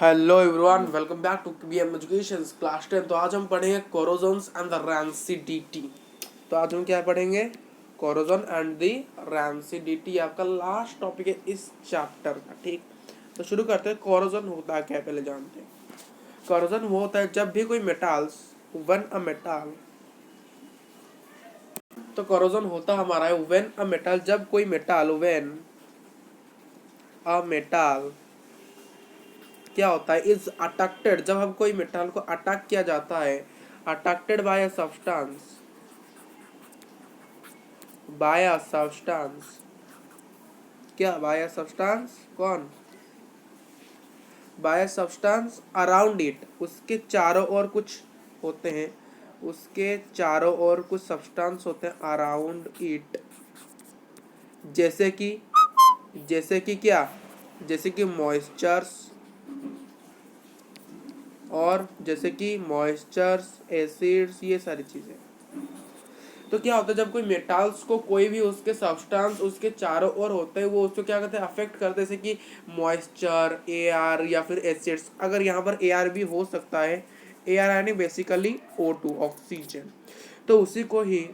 Hello everyone, welcome back to BM education class 10। तो आज हम पढ़ेंगे कोरोजन्स एंड द रैंसिडिटी। तो आज हम क्या पढ़ेंगे? कोरोजन एंड द रैंसिडिटी आपका लास्ट टॉपिक है इस चैप्टर का। ठीक, तो शुरू करते हैं। कोरोजन होता है क्या, पहले जानते हैं। कोरोजन वो होता है जब भी कोई मेटाल्स व्हेन अ मेटाल, तो कोरोजन होता हमारा है व्हेन अ मेटल, जब कोई मेटाल, व्हेन अ मेटाल क्या होता है, इज अट्रैक्टेड, जब हम कोई मेटल को अटैक किया जाता है, अट्रैक्टेड बाय अ सब्सटेंस, क्या बाय अ सब्सटेंस, कौन, by a substance around it, उसके चारों ओर कुछ होते हैं, उसके चारों ओर कुछ सब्सटेंस होते हैं अराउंड इट, जैसे कि क्या, जैसे कि मॉइस्चर्स, और जैसे कि मॉइस्चर्स, एसिड्स, ये सारी चीजें। तो क्या होता है जब कोई मेटाल्स को कोई भी उसके सब्सटेंस उसके चारों ओर होते हैं, वो उसको क्या करते हैं, अफेक्ट करते हैं, जैसे कि मॉइस्चर, एयर या फिर एसिड्स। अगर यहाँ पर एयर भी हो सकता है, एयर यानी बेसिकली O2, ऑक्सीजन। तो उसी को ही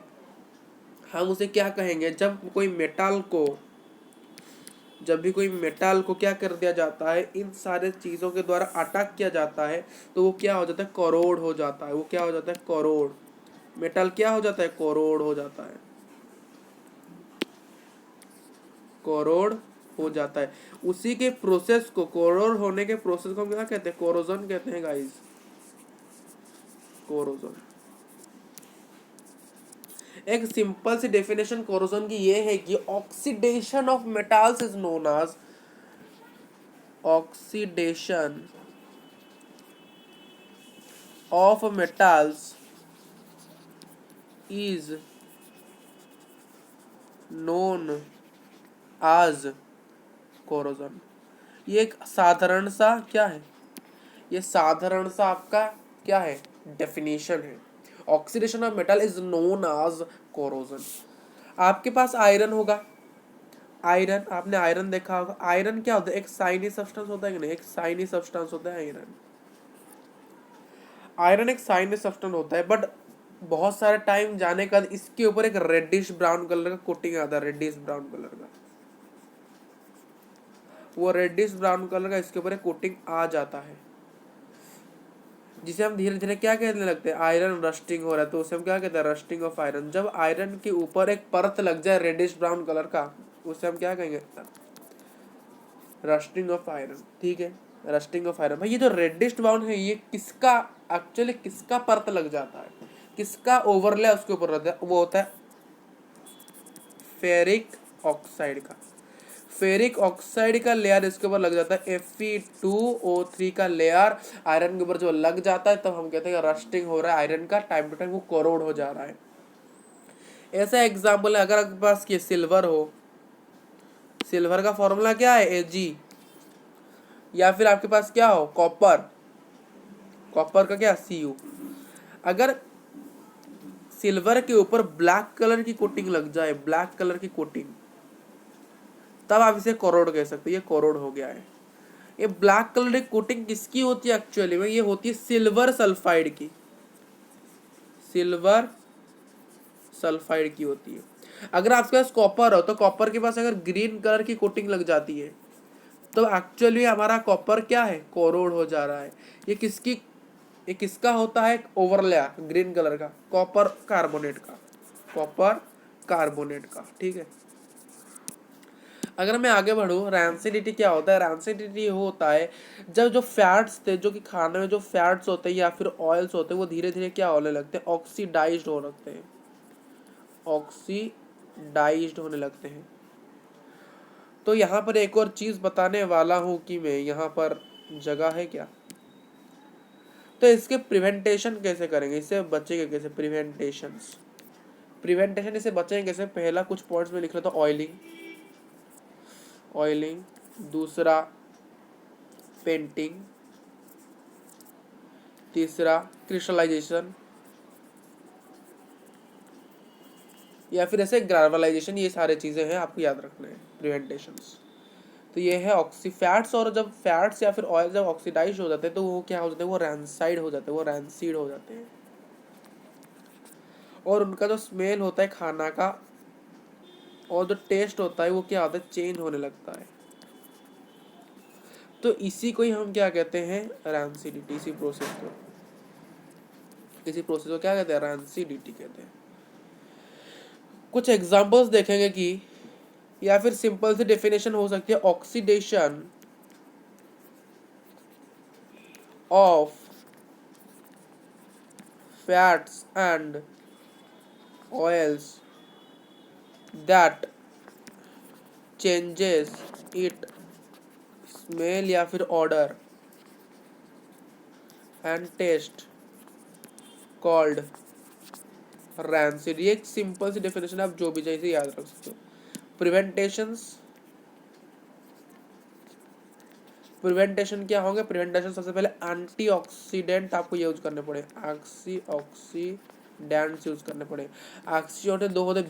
हम उसे क्या कहेंगे, जब भी कोई मेटल को क्या कर दिया जाता है, इन सारे चीज़ों के द्वारा अटैक किया जाता है, तो वो क्या हो जाता है, करोड़ हो जाता है। वो क्या हो जाता है, करोड़। मेटल क्या हो जाता है, करोड़ हो जाता है, करोड़ हो जाता है। उसी के प्रोसेस को, करोड़ होने के प्रोसेस को हम क्या कहते हैं, कोरोजन कहते हैं गाइस, कोरोजन। एक सिंपल सी डेफिनेशन कोरोजन की ये है कि oxidation of metals is known as, oxidation of metals is known as corrosion. ये एक साधारण सा क्या है, ये साधारण सा आपका क्या है, डेफिनेशन है। Oxidation of metal is known as corrosion. आपके पास आयरन होगा, आयरन, आपने आयरन देखा होगा। आयरन क्या होता है, एक साइनी सब्सटेंस होता है कि नहीं, एक साइनी सब्सटेंस होता है आयरन। आयरन एक साइनी सब्सटेंस होता है, बट बहुत सारे टाइम जाने के बाद इसके ऊपर एक रेडिश ब्राउन कलर का कोटिंग आता है, रेडिश ब्राउन कलर का। वो रेडिश ब्राउन कलर का इसके ऊपर एक कोटिंग आ जाता है, जिसे हम धीरे धीरे क्या कहने लगते हैं, आयरन रस्टिंग हो रहा है, तो उसे हम क्या कहते हैं, रस्टिंग ऑफ आयरन। जब आयरन के ऊपर एक परत लग जाए रेडिश ब्राउन कलर का, उसे हम क्या कहेंगे, रस्टिंग ऑफ आयरन। ठीक है, रस्टिंग ऑफ आयरन। भाई ये जो रेडिश ब्राउन है, ये किसका एक्चुअली किसका परत लग जाता है, किसका ओवरले उसके ऊपर रहता है, वो होता है फेरिक ऑक्साइड का। फेरिक ऑक्साइड का लेयर इसके ऊपर लग जाता है, Fe2O3 का लेयर आयरन के ऊपर जो लग जाता है, तब हम कहते हैं रस्टिंग हो रहा है आयरन का, टाइम टू टाइम वो करोड़ हो जा रहा है। ऐसा एग्जाम्पल है, अगर आपके पास ये सिल्वर हो, सिल्वर का फॉर्मूला क्या है, Ag। या फिर आपके पास क्या हो, कॉपर, कॉपर का क्या, Cu। अगर सिल्वर के ऊपर ब्लैक कलर की कोटिंग लग जाए, ब्लैक कलर की कोटिंग, तब आप इसे करोड़ कह सकते हैं, ये करोड़ हो गया है। ये ब्लैक कलर की कोटिंग किसकी होती है एक्चुअली में, ये होती है सिल्वर सल्फाइड की, सिल्वर सल्फाइड की होती है। अगर आपके पास कॉपर हो, तो कॉपर के पास अगर ग्रीन कलर की कोटिंग लग जाती है, तो एक्चुअली हमारा कॉपर क्या है, करोड़ हो जा रहा है। ये किसकी, ये किसका होता है, ओवरलेयर ग्रीन कलर का, कॉपर कार्बोनेट का, कॉपर कार्बोनेट का। ठीक है, अगर मैं आगे बढ़ूँ, रैंसिडिटी क्या होता है, रैंसिडिटी होता है जब जो फैट्स थे, जो कि खाने में जो फैट्स होते हैं या फिर ऑयल्स होते हैं, वो धीरे धीरे क्या होने लगते हैं, ऑक्सीडाइज्ड हो लगते हैं, ऑक्सीडाइज्ड होने लगते हैं। तो यहाँ पर एक और चीज़ बताने वाला हूँ कि मैं, यहाँ पर जगह है क्या, तो इसके प्रिवेंटेशन कैसे करेंगे, इससे बचेंगे कैसे, प्रिवेंटेशन इससे बचेंगे कैसे। पहला कुछ पॉइंट्स में लिख लेता हूँ, ऑयलिंग, ऑयलिंग, दूसरा पेंटिंग, तीसरा क्रिस्टलाइजेशन या फिर ऐसे ग्रेनुलाइजेशन, ये सारे चीज़ें हैं आपको याद रखना है, प्रिवेंटेशंस। तो ये है ऑक्सीफैट्स। और जब फैट्स या फिर ऑयल जब ऑक्सीडाइज हो जाते हैं तो वो क्या हो जाते हैं, वो रैंसाइड हो जाते हैं, वो रैंसीड हो जाते हैं। और उनका जो स्मेल होता है खाना का और जो टेस्ट होता है वो क्या होता है, चेंज होने लगता है। तो इसी को ही हम क्या कहते हैं, रैंसिडिटी। इसी प्रोसेस को क्या कहते हैं, रैंसिडिटी कहते हैं। कुछ एग्जांपल्स देखेंगे कि, या फिर सिंपल सी डेफिनेशन हो सकती है, oxidation of fats and oils that changes it smell या फिर order and taste called rancid. ये एक सिंपल सी डेफिनेशन, आप जो भी चाहिए इसे याद रख सकते हो। प्रिवेंटेशन क्या होंगे, प्रिवेंटेशन सबसे पहले एंटीऑक्सीडेंट आपको यूज करने पड़े, ऑक्सीडेंट्स यूज करने पड़े। ऑक्सीडेंट दो होते,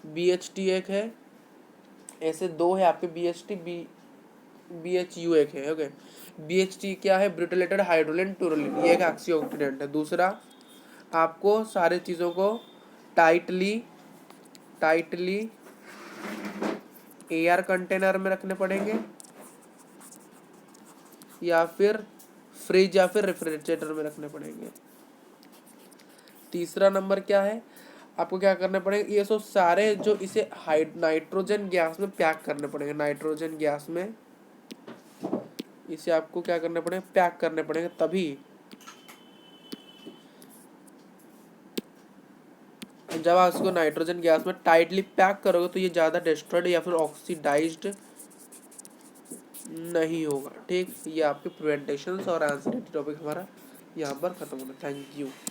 BHT एक है, ऐसे दो है आपके, BHU एक है। ओके, BHT क्या है, ब्यूटाइलेटेड हाइड्रोलिन टूरुलिन, ये एक ऑक्सीडेंट है। दूसरा आपको सारे चीज़ों को टाइटली एयर कंटेनर में रखने पड़ेंगे, या फिर फ्रिज या फिर रेफ्रिजरेटर में रखने पड़ेंगे। तीसरा नंबर क्या है, आपको क्या करने पड़ेंगे, ये सब सारे जो इसे नाइट्रोजन गैस में पैक करने पड़ेंगे, नाइट्रोजन गैस में इसे आपको क्या करने पड़ेंगे, पैक करने पड़ेंगे। तभी जब आप इसको नाइट्रोजन गैस में टाइटली पैक करोगे तो ये ज़्यादा डिस्ट्रॉयड या फिर ऑक्सीडाइज्ड नहीं होगा। ठीक, ये आपके प्रिवेंटेशन और आंसर टॉपिक हमारा यहाँ पर खत्म होगा। Thank you.